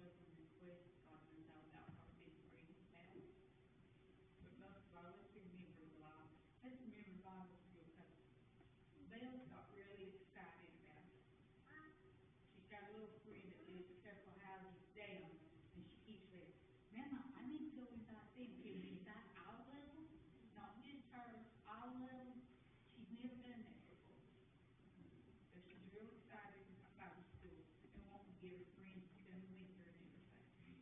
of them request, God knows how about our big friends now. But most of all, let's remember Bible school, because Belle's got really excited about it. She's got a little friend that lives a couple houses down, and she keeps saying, Grandma, I need to go inside them, can we invite all of them? Not just her, all of them. She's never done that before. So she's real excited about Bible school and wants to get her friends to come with her and everything.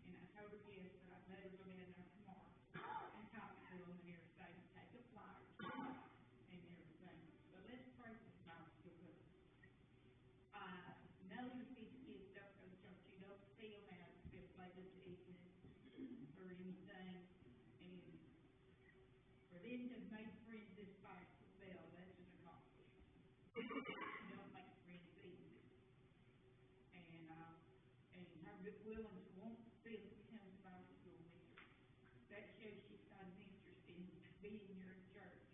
And I told her yes, but I'd let her go down there tomorrow and talk to them and everything, take a flyer and everything. But let's pray for Bible school. No, you see the kids don't go to church, you don't see them out if they this evening or anything. And for them to make friends this fast with Belle, that's an accomplishment. You don't make friends easy. And her willingness won't feel to come to Bible school with her. That shows she's got an interest in being your church,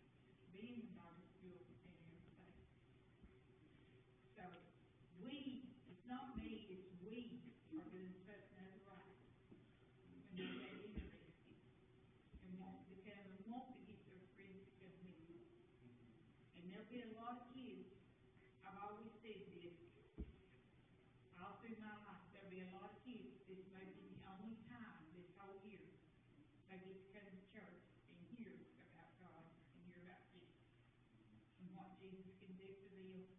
being in Bible school and everything. So it's not me, it's we are doing such another right. When they get interested and want to come and want to get their friends to come with them. And there'll be a lot of kids, I've always said this, all through my life, there'll be a lot of kids, this may be the only time this whole year they get to come to church and hear about God and hear about Jesus and what Jesus can do for them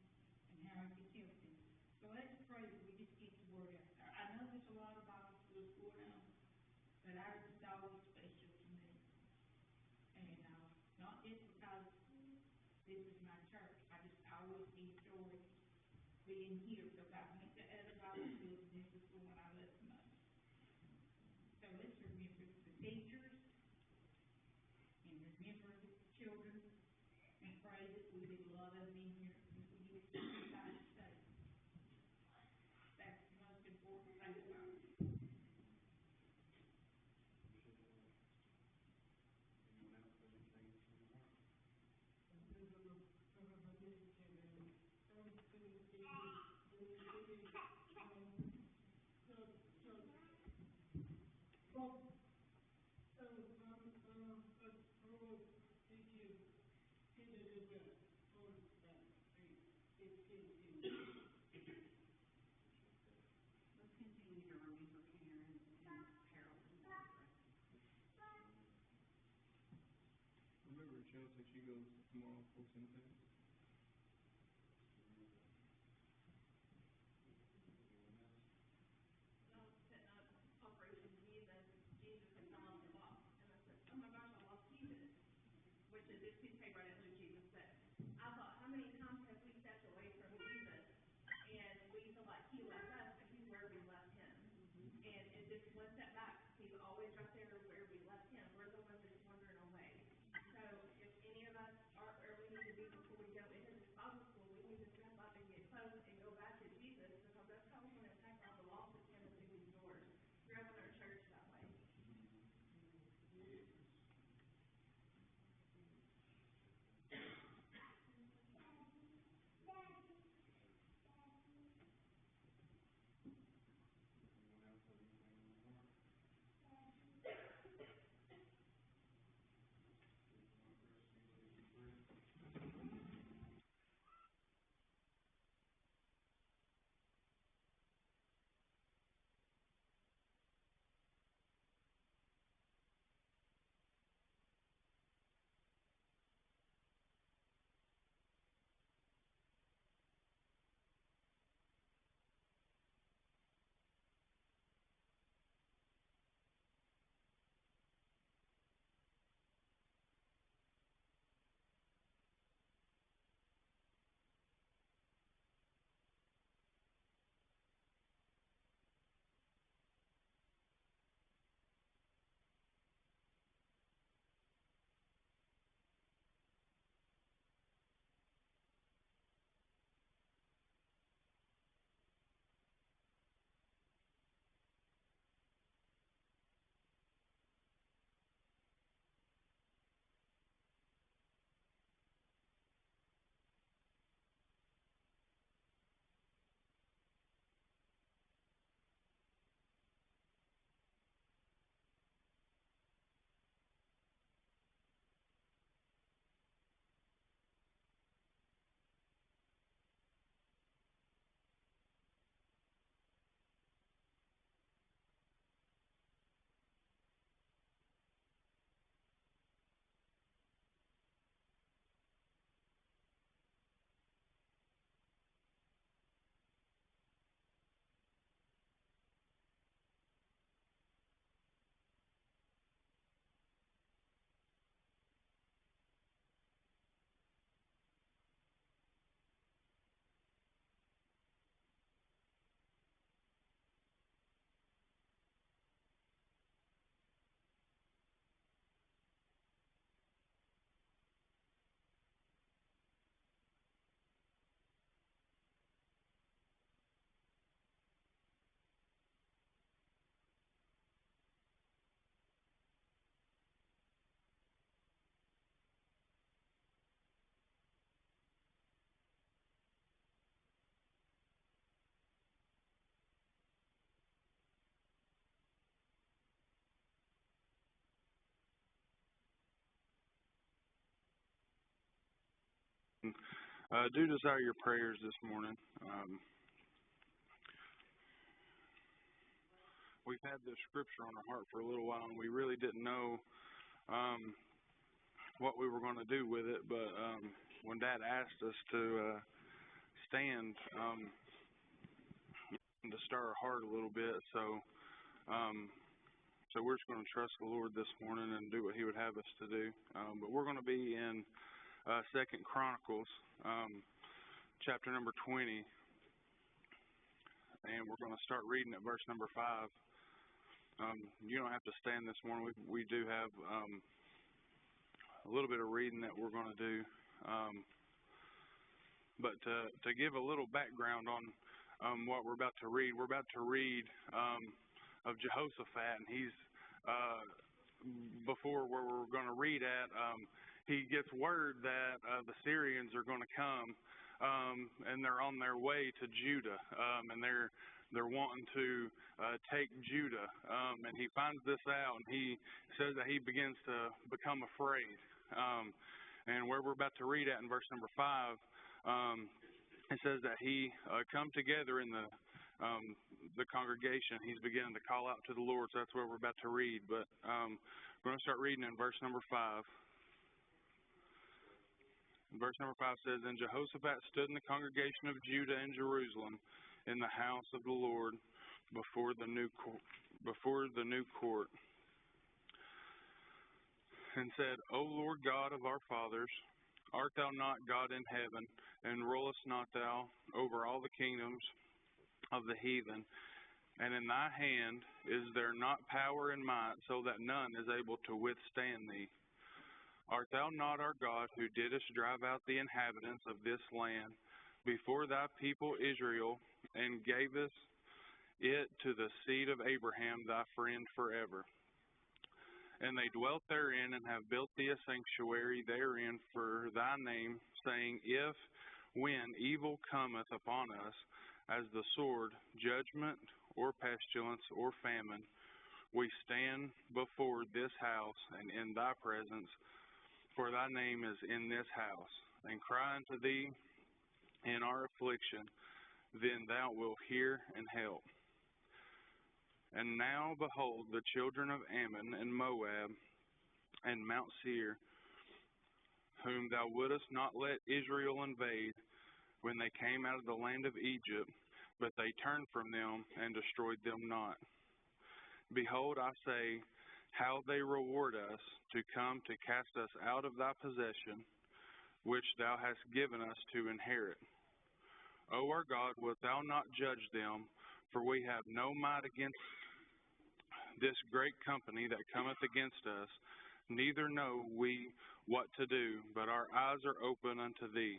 and how He can help them. So let's pray that we just get the word out there. I know there's a lot of Bible schools going on, but ours is always special to me. And not just because this is my church, I just always enjoy being here because I went to other Bible schools and this is the one I love the most. So let's remember the teachers and remember the children and pray that we get a lot of them in here and we get something to say. That's the most important thing about it. Anyone else have anything from the heart? Let's continue to remember Karen and Harold and Barbara. Remember Chelsea, she goes tomorrow for Cintas. I was setting up Operation Jesus. Jesus had come off the box, and I said, "Oh my gosh, I lost Jesus," which is this piece of paper. I didn't lose Jesus, but I thought, how many times have we stepped away from Jesus, and we feel like He left us, but He's where we left Him. And it's just one step back. He's always right there where we left Him. We're the ones that's wandering away. So if any of us are where we need to be before we do desire your prayers this morning. We've had this scripture on our heart for a little while, and we really didn't know what we were going to do with it. But when Dad asked us to stand, to stir our heart a little bit, so we're just going to trust the Lord this morning and do what He would have us to do. But we're going to be in 2 Chronicles, chapter number 20, and we're going to start reading at verse number 5. You don't have to stand this morning. We do have a little bit of reading that we're going to do. But to give a little background on what we're about to read of Jehoshaphat, and he's before where we're going to read at, he gets word that the Syrians are going to come, and they're on their way to Judah, and they're wanting to take Judah, and he finds this out, and he says that he begins to become afraid. And where we're about to read at in verse number 5, it says that he come together in the congregation. He's beginning to call out to the Lord, so that's where we're about to read. But we're going to start reading in verse number 5. Verse number 5 says, "And Jehoshaphat stood in the congregation of Judah and Jerusalem in the house of the Lord before the new court, and said, O Lord God of our fathers, art thou not God in heaven, and rulest not thou over all the kingdoms of the heathen? And in thy hand is there not power and might, so that none is able to withstand thee? Art thou not our God, who didst drive out the inhabitants of this land before thy people Israel, and gavest it to the seed of Abraham thy friend forever? And they dwelt therein, and have built thee a sanctuary therein for thy name, saying, If, when evil cometh upon us, as the sword, judgment, or pestilence, or famine, we stand before this house and in thy presence, for thy name is in this house, and cry unto thee in our affliction, then thou wilt hear and help. And now, behold, the children of Ammon and Moab and Mount Seir, whom thou wouldest not let Israel invade when they came out of the land of Egypt, but they turned from them and destroyed them not. Behold, I say, how they reward us to come to cast us out of thy possession, which thou hast given us to inherit. O our God, wilt thou not judge them? For we have no might against this great company that cometh against us, neither know we what to do, but our eyes are open unto thee.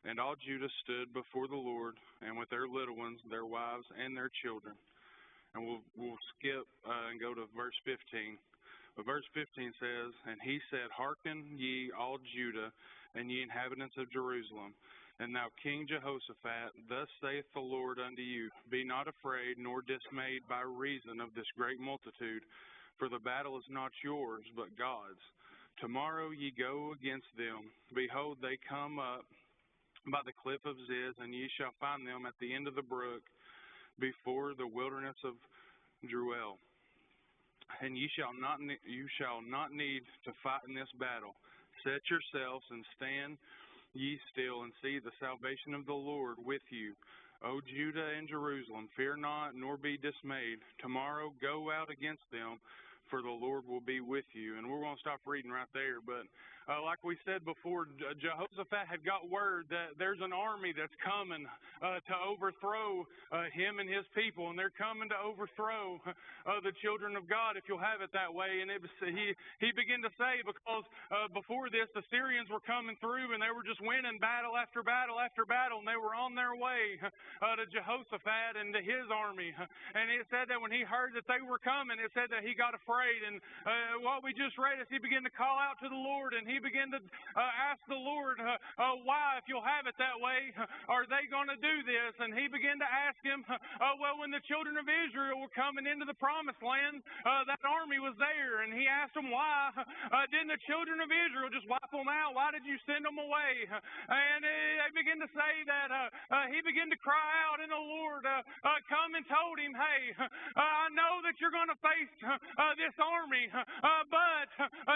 And all Judah stood before the Lord, and with their little ones, their wives, and their children." And we'll skip and go to verse 15. But verse 15 says, "And he said, Hearken ye all Judah, and ye inhabitants of Jerusalem, and thou King Jehoshaphat, thus saith the Lord unto you, Be not afraid nor dismayed by reason of this great multitude, for the battle is not yours, but God's. Tomorrow ye go against them. Behold, they come up by the cliff of Ziz, and ye shall find them at the end of the brook, before the wilderness of Jeruel. And you shall not need to fight in this battle. Set yourselves and stand ye still, and see the salvation of the Lord with you. O Judah and Jerusalem, fear not, nor be dismayed. Tomorrow go out against them, for the Lord will be with you." And we're going to stop reading right there. But like we said before, Jehoshaphat had got word that there's an army that's coming to overthrow him and his people. And they're coming to overthrow the children of God, if you'll have it that way. And he began to say, because before this, the Syrians were coming through, and they were just winning battle after battle after battle. And they were on their way to Jehoshaphat and to his army. And it said that when he heard that they were coming, it said that he got afraid. And what we just read is he began to call out to the Lord, and he he began to ask the Lord, why, if you'll have it that way, are they going to do this? And he began to ask him, well, when the children of Israel were coming into the promised land, that army was there. And he asked them, why didn't the children of Israel just wipe them out? Why did you send them away? And they began to say that he began to cry out, and the Lord come and told him, hey, I know that you're going to face this army, but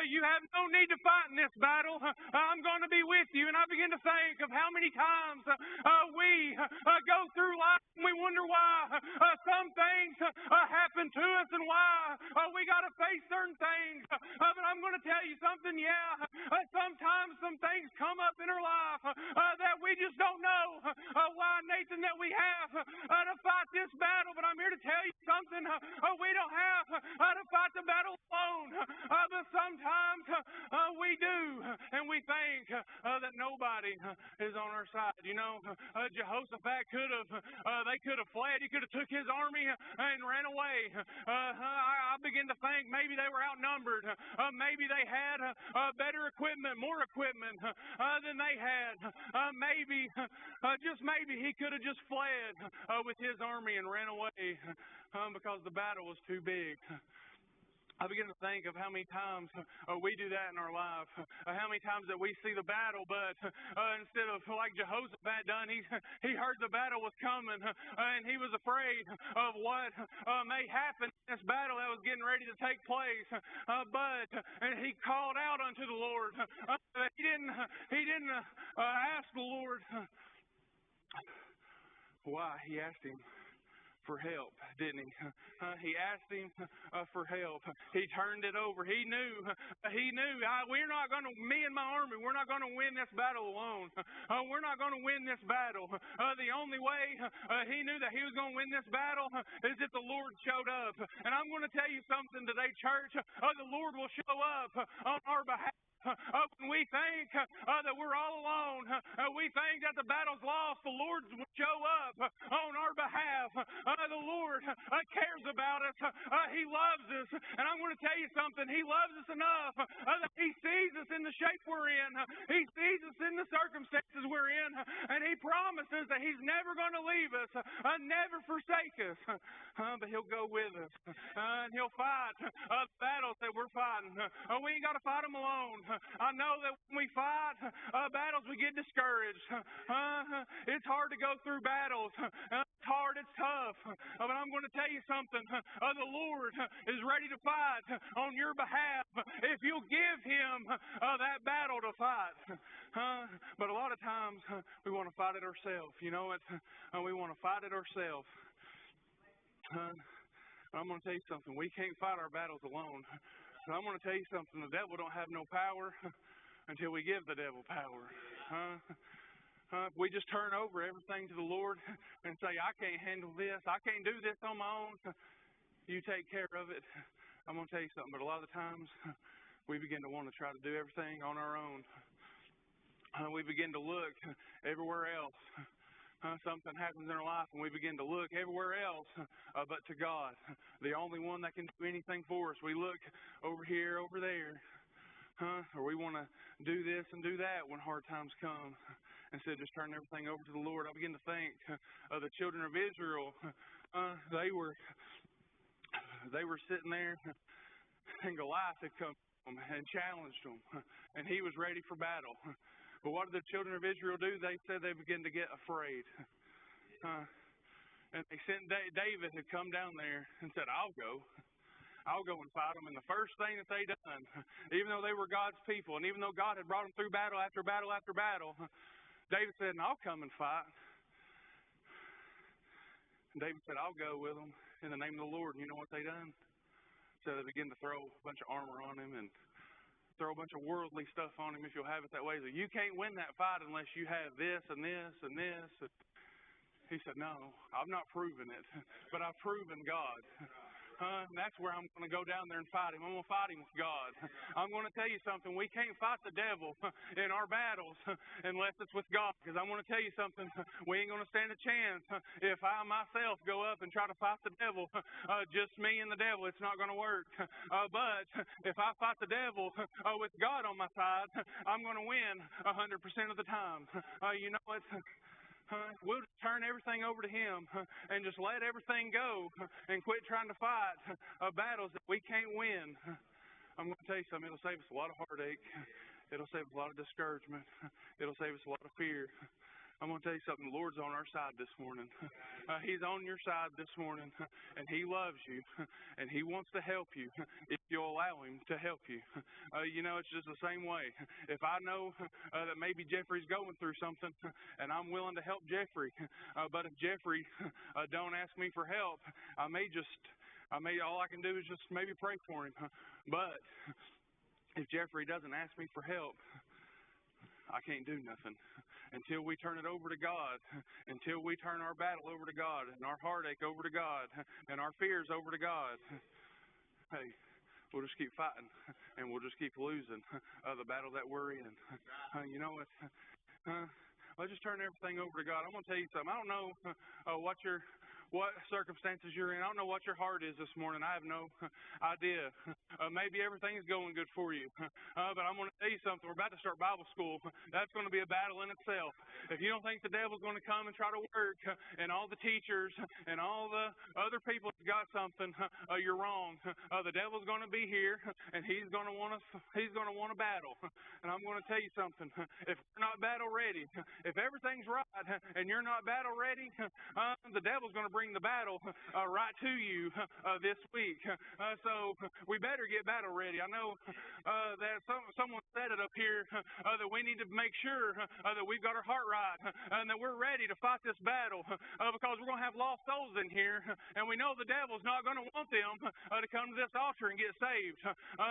you have no need to fight in this battle. I'm going to be with you. And I begin to think of how many times we go through life and we wonder why some things happen to us and why we got to face certain things. But I'm going to tell you something, sometimes some things come up in our life that we just don't know why, Nathan, that we have to fight this battle. But I'm here to tell you something. We don't have to fight the battle alone. But sometimes we do, and we think that nobody is on our side. You know, Jehoshaphat could have fled. He could have took his army and ran away. I begin to think maybe they were outnumbered. Maybe they had better equipment, more equipment than they had. Maybe, just maybe, he could have just fled with his army and ran away because the battle was too big. I begin to think of how many times we do that in our life. How many times that we see the battle, but instead of like Jehoshaphat done, he heard the battle was coming, and he was afraid of what may happen in this battle that was getting ready to take place. And he called out unto the Lord. He didn't ask the Lord why. He asked him for help, didn't he? He asked him for help. He turned it over. He knew. We're not going to, me and my army, we're not going to win this battle alone. We're not going to win this battle. The only way he knew that he was going to win this battle is if the Lord showed up. And I'm going to tell you something today, church. The Lord will show up on our behalf. When we think that we're all alone, we think that the battle's lost, the Lord will show up on our behalf. The Lord cares about us. He loves us. And I'm going to tell you something. He loves us enough that He sees us in the shape we're in. He sees us in the circumstances we're in. And He promises that He's never going to leave us, never forsake us. But He'll go with us. And He'll fight the battles that we're fighting. We ain't got to fight them alone. I know that when we fight battles, we get discouraged. It's hard to go through battles. It's hard, it's tough. But I'm going to tell you something. The Lord is ready to fight on your behalf if you'll give Him that battle to fight. But a lot of times, we want to fight it ourselves. You know it? We want to fight it ourselves. I'm going to tell you something. We can't fight our battles alone. So I'm going to tell you something. The devil don't have no power until we give the devil power. If we just turn over everything to the Lord and say, I can't handle this. I can't do this on my own. You take care of it. I'm going to tell you something. But a lot of the times, we begin to want to try to do everything on our own. We begin to look everywhere else. Something happens in our life and we begin to look everywhere else but to God, the only one that can do anything for us. We look over here, over there, or we want to do this and do that when hard times come instead of just turning everything over to the Lord. I begin to think of the children of Israel. They were sitting there, and Goliath had come and challenged them, and he was ready for battle. But what did the children of Israel do? They said they began to get afraid. And they sent David had come down there and said, I'll go and fight them. And the first thing that they done, even though they were God's people, and even though God had brought them through battle after battle after battle, David said, I'll come and fight. And David said, I'll go with them in the name of the Lord. And you know what they done? So they began to throw a bunch of armor on him and throw a bunch of worldly stuff on him, if you'll have it that way. So you can't win that fight unless you have this and this and this. And he said, no, I've not proven it, but I've proven God. And that's where I'm going to go down there and fight him. I'm going to fight him with God. I'm going to tell you something. We can't fight the devil in our battles unless it's with God. Because I'm going to tell you something. We ain't going to stand a chance if I myself go up and try to fight the devil, just me and the devil. It's not going to work. But if I fight the devil with God on my side, I'm going to win 100% of the time. You know what? We'll just turn everything over to Him and just let everything go and quit trying to fight battles that we can't win. I'm going to tell you something. It'll save us a lot of heartache. It'll save us a lot of discouragement. It'll save us a lot of fear. I'm going to tell you something. The Lord's on our side this morning. He's on your side this morning, and He loves you, and He wants to help you if you'll allow Him to help you. You know, it's just the same way. If I know that maybe Jeffrey's going through something, and I'm willing to help Jeffrey, but if Jeffrey don't ask me for help, all I can do is just maybe pray for him. But if Jeffrey doesn't ask me for help, I can't do nothing. Until we turn it over to God, until we turn our battle over to God, and our heartache over to God, and our fears over to God, hey, we'll just keep fighting, and we'll just keep losing the battle that we're in. You know what? Let's just turn everything over to God. I'm going to tell you something. I don't know what circumstances you're in. I don't know what your heart is this morning. I have no idea. Maybe everything's going good for you. But I'm going to tell you something. We're about to start Bible school. That's going to be a battle in itself. If you don't think the devil's going to come and try to work, and all the teachers and all the other people have got something, you're wrong. The devil's going to be here, and he's going to want a battle. And I'm going to tell you something. If you're not battle ready, if everything's right and you're not battle ready, the devil's going to bring the battle right to you this week. So we better get battle ready. I know that someone said it up here that we need to make sure that we've got our heart right and that we're ready to fight this battle because we're going to have lost souls in here, and we know the devil's not going to want them to come to this altar and get saved.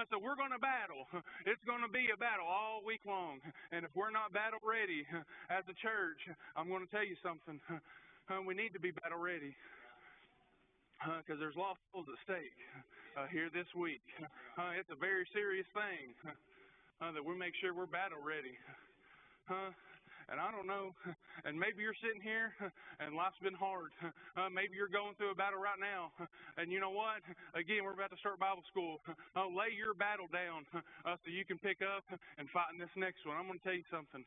So we're going to battle. It's going to be a battle all week long. And if we're not battle ready as a church, I'm going to tell you something. We need to be battle ready because there's lost souls at stake here this week. It's a very serious thing that we make sure we're battle ready. And I don't know, and maybe you're sitting here and life's been hard. Maybe you're going through a battle right now. And you know what? Again, we're about to start Bible school. Lay your battle down so you can pick up and fight in this next one. I'm going to tell you something.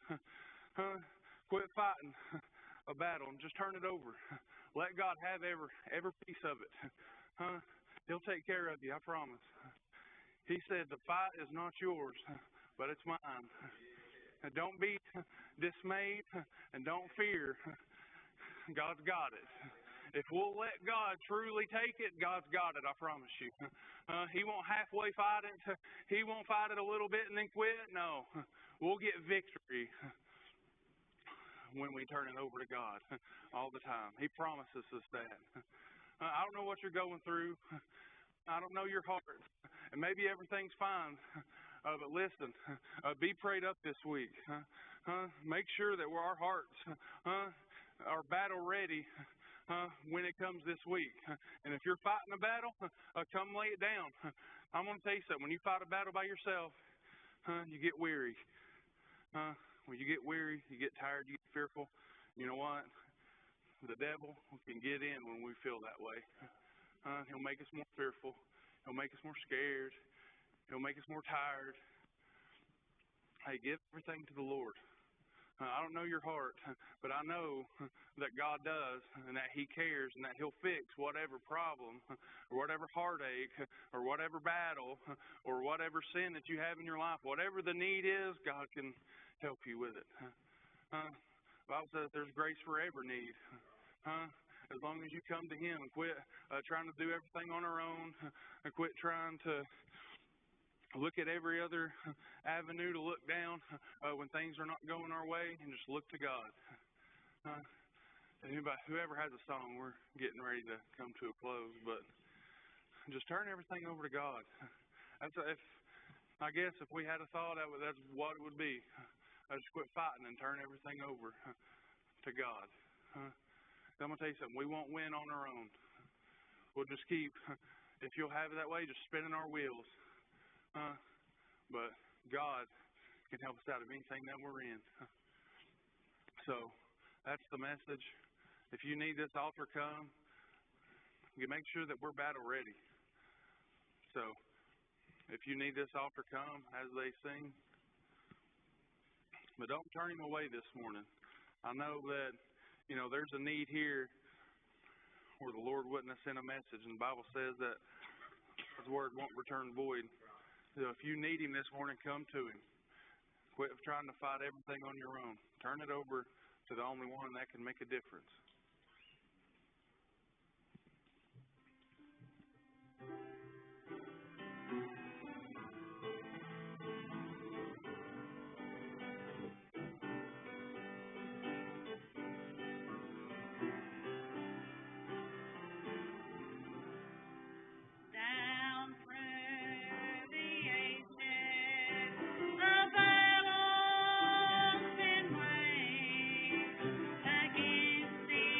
Quit fighting a battle and just turn it over. Let God have every piece of it. He'll take care of you, I promise. He said the fight is not yours, but it's mine. Don't be dismayed and don't fear. God's got it. If we'll let God truly take it, God's got it, I promise you. He won't halfway fight it. He won't fight it a little bit and then quit. No, we'll get victory when we turn it over to God all the time. He promises us that. I don't know what you're going through. I don't know your heart. And maybe everything's fine. But listen, be prayed up this week. Make sure that our hearts are battle ready when it comes this week. And if you're fighting a battle, come lay it down. I'm going to tell you something. When you fight a battle by yourself, you get weary. When you get weary, you get tired, you get fearful. You know what? The devil can get in when we feel that way. He'll make us more fearful. He'll make us more scared. He'll make us more tired. Hey, give everything to the Lord. I don't know your heart, but I know that God does and that He cares and that He'll fix whatever problem or whatever heartache or whatever battle or whatever sin that you have in your life. Whatever the need is, God can help you with it. The Bible says there's grace for every need. As long as you come to Him and quit trying to do everything on our own and quit trying to look at every other avenue to look down when things are not going our way and just look to God. Whoever has a song, we're getting ready to come to a close, but just turn everything over to God. I guess if we had a thought, that's what it would be. Just quit fighting and turn everything over to God. I'm going to tell you something. We won't win on our own. We'll just keep if you'll have it that way, just spinning our wheels. But God can help us out of anything that we're in. So that's the message. If you need this altar come, you make sure that we're battle ready. So if you need this altar come as they sing, but don't turn him away this morning. I know that, there's a need here where the Lord wouldn't have sent a message, and the Bible says that His word won't return void. So if you need him this morning, come to him. Quit trying to fight everything on your own. Turn it over to the only one that can make a difference. Against the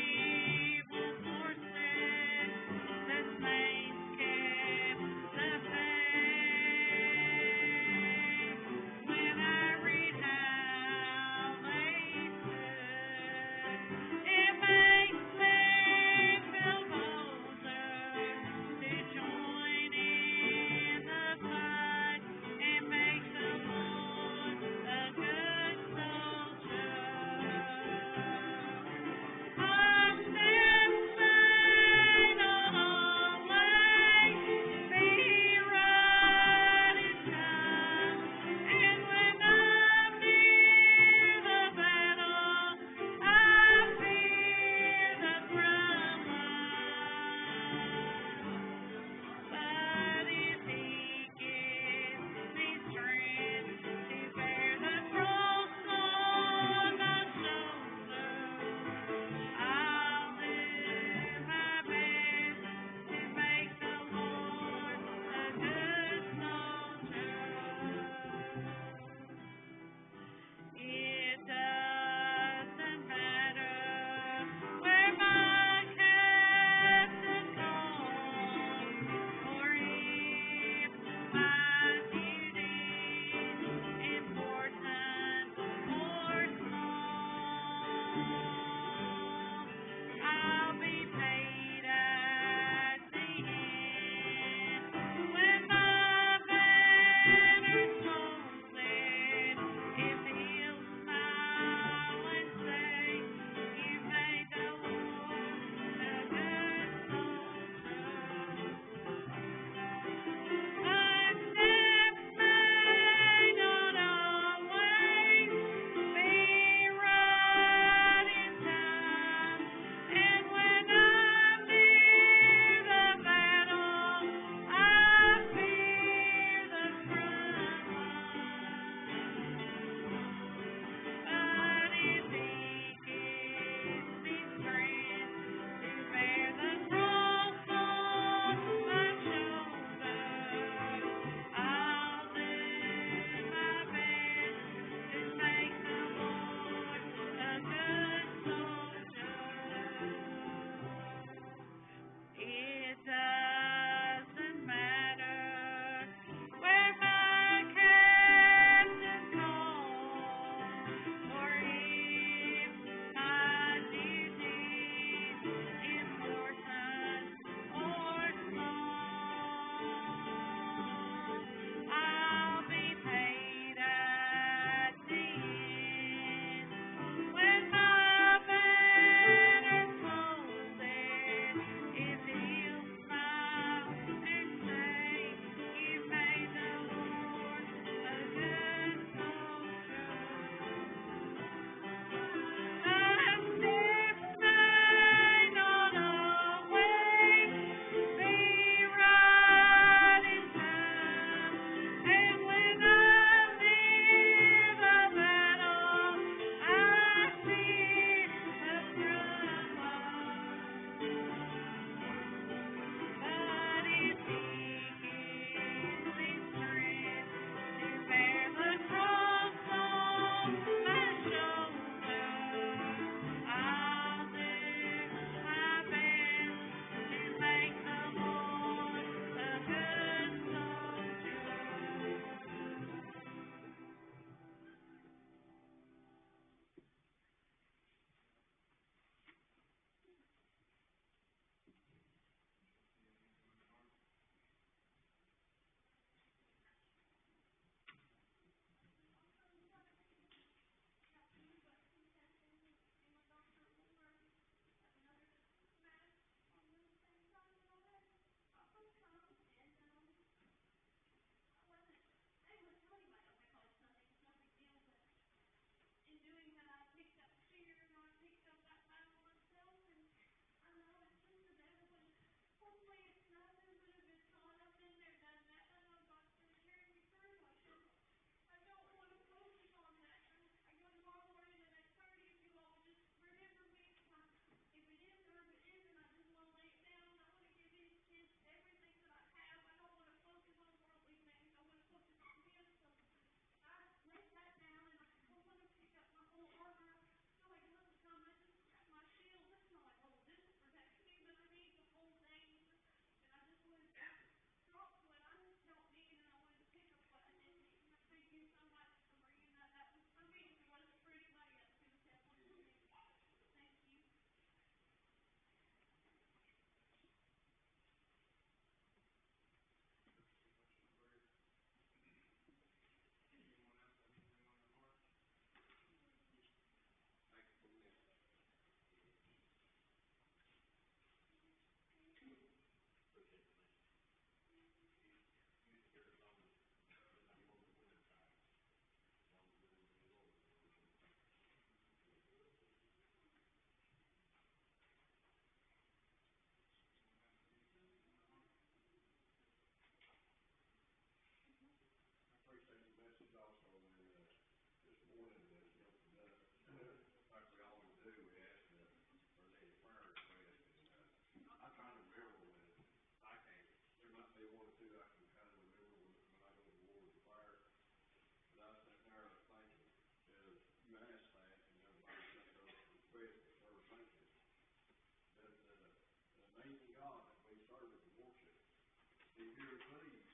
hear the police,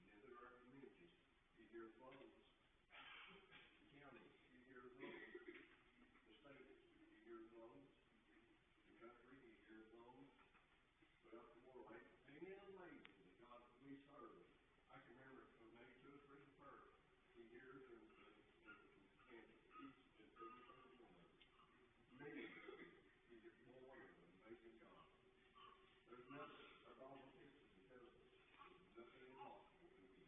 Nether River Community, you hear flows, county, you hear flows, the state, you hear flows, the country, you hear flows, throughout the world. Ain't it amazing the God that we serve? I can remember from maybe 2 or 3 first, He hears and answers each and every single one of us. Millions of them. He's just more one of them, amazing God. There's nothing, our Bible teaches and tells us, there's nothing impossible to Him.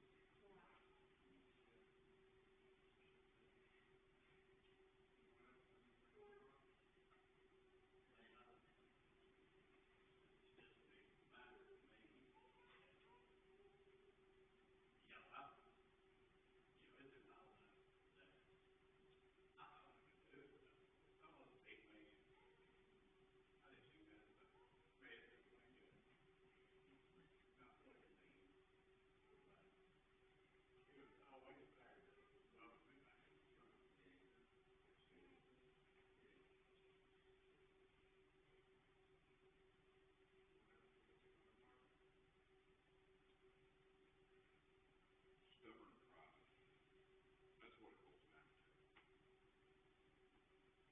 Stubborn pride. That's what it boils down to.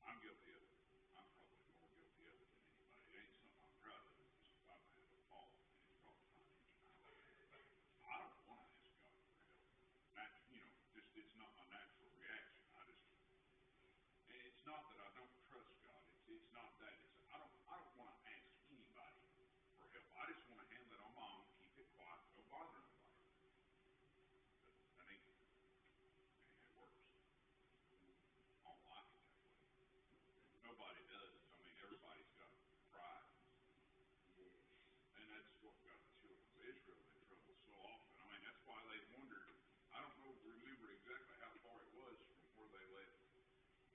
I'm guilty of it. I'm probably more guilty of it than anybody. It ain't something I'm proud of. It's just I have a fault, and it's probably not intentional. I don't want to ask God for help. Just it's not my natural reaction. And it's not that I don't trust God. It's not that. I don't want to ask anybody for help. I just want to handle it on my own, keep it quiet, don't bother anybody. But that ain't it works. I don't like it that way. Nobody does. I mean, everybody's got pride. And that's what got the children of Israel in trouble so often. I mean, that's why they wondered. I don't remember exactly how far it was from where they left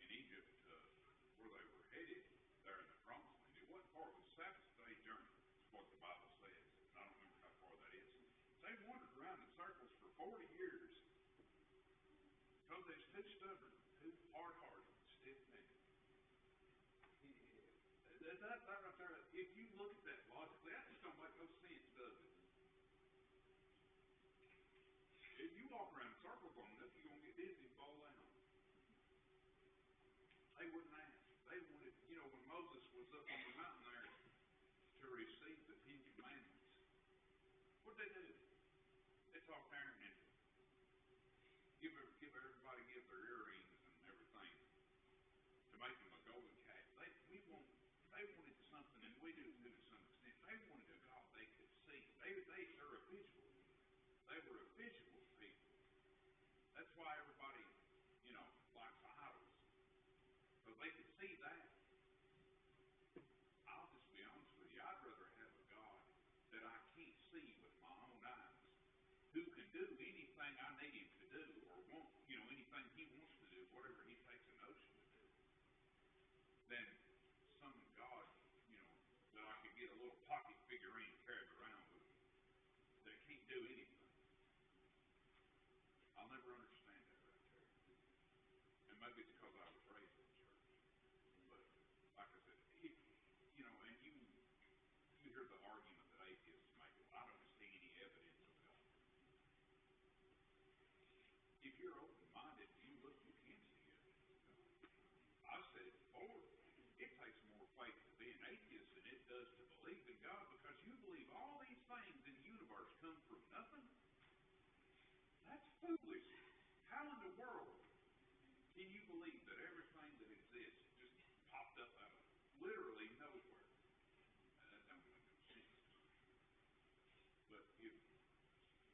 in Egypt to where they were headed there in the promised land. It wasn't far. It was a 7th-day journey, is what the Bible says. I don't remember how far that is. They wandered around in circles for 40 years because they're too stubborn, too hard-hearted, stiff-necked. That right there, if you look at that logically, that just don't make no sense, does it? If you walk around in circles long enough, you're going to get dizzy and fall down. They wouldn't ask. They wanted, when Moses was up on the mountain there to receive the 10 Commandments, what did they do? They talked Aaron into it. Give everybody their earrings and everything to make them a golden calf. They wanted something, and we do too to some extent. They wanted a God they could see. They're a visual. They were a visual people. That's why everybody, likes idols. Because they could see that. I'll just be honest with you. I'd rather have a God that I can't see with my own eyes, who can do anything I need Him to do, or want, anything He wants to do, whatever He takes a notion to do, than some God, that I could get a little pocket figurine carried around with me that can't do anything. I'll never understand that right there. And maybe it's because I was raised in church. But like I said, and you hear the argument that atheists make. I don't see any evidence of God. If you're open-minded, you can see evidence of God. I've said it before. It takes more faith to be an atheist than it does to believe in God, because you believe all these things in the universe come from nothing. That's foolish. How in the world can you believe that everything that exists just popped up out of literally nowhere? That don't make no sense. But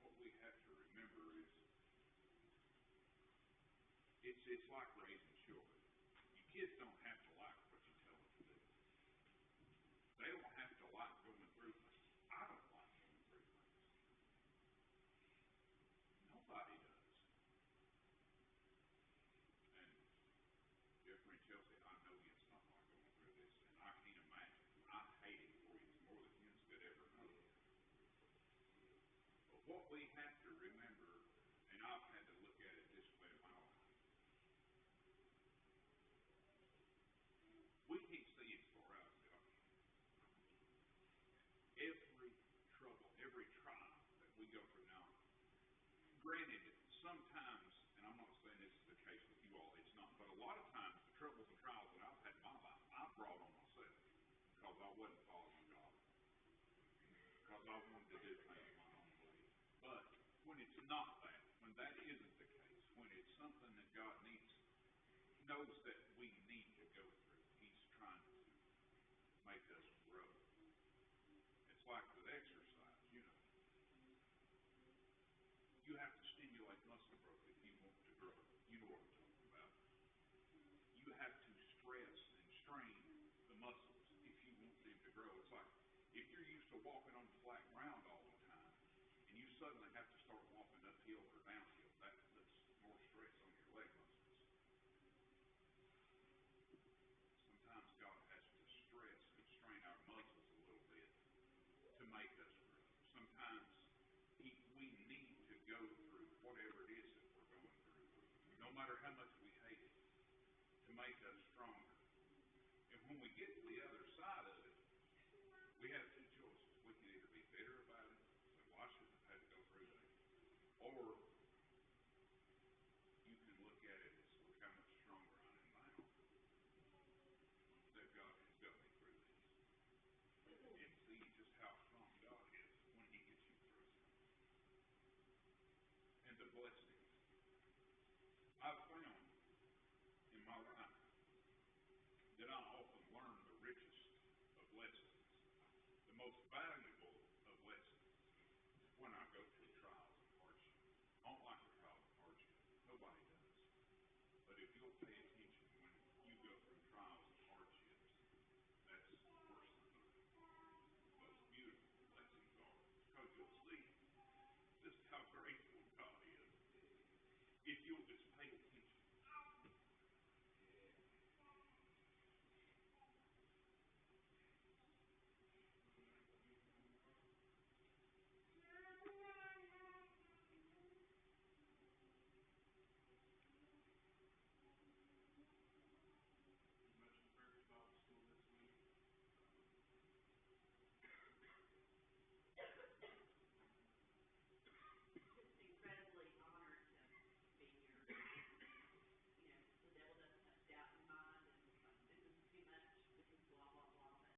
what we have to remember is it's like raising children. Your kids don't have to like what you tell them to do. They don't have to like going through things. I don't like going through things. Nobody does. And Jeffrey tells me, I know it's not like going through this, and I can't imagine. I hate it for you more than you could ever know. But what we have to remember, and I've had to look at it this way in my life, we can't see as far out as God can. Every trouble, every trial, go through now. Granted, sometimes, and I'm not saying this is the case with you all, it's not, but a lot of times the troubles and trials that I've had in my life, I've brought on myself because I wasn't following God, because I wanted to do things my own way. But when it's not that, when that isn't the case, when it's something that God knows that we need to go through, He's trying to make us grow. It's like with exercise, you know. You have to stimulate muscle growth if you want to grow. You know what I'm talking about. You have to stress and strain the muscles if you want them to grow. It's like if you're used to walking on flat ground all the time and you suddenly have to start walking uphill or downhill, that puts more stress on your leg muscles. Sometimes God has to stress and strain our muscles a little bit to make us grow. Sometimes we need to go through whatever it is that we're going through. No matter how much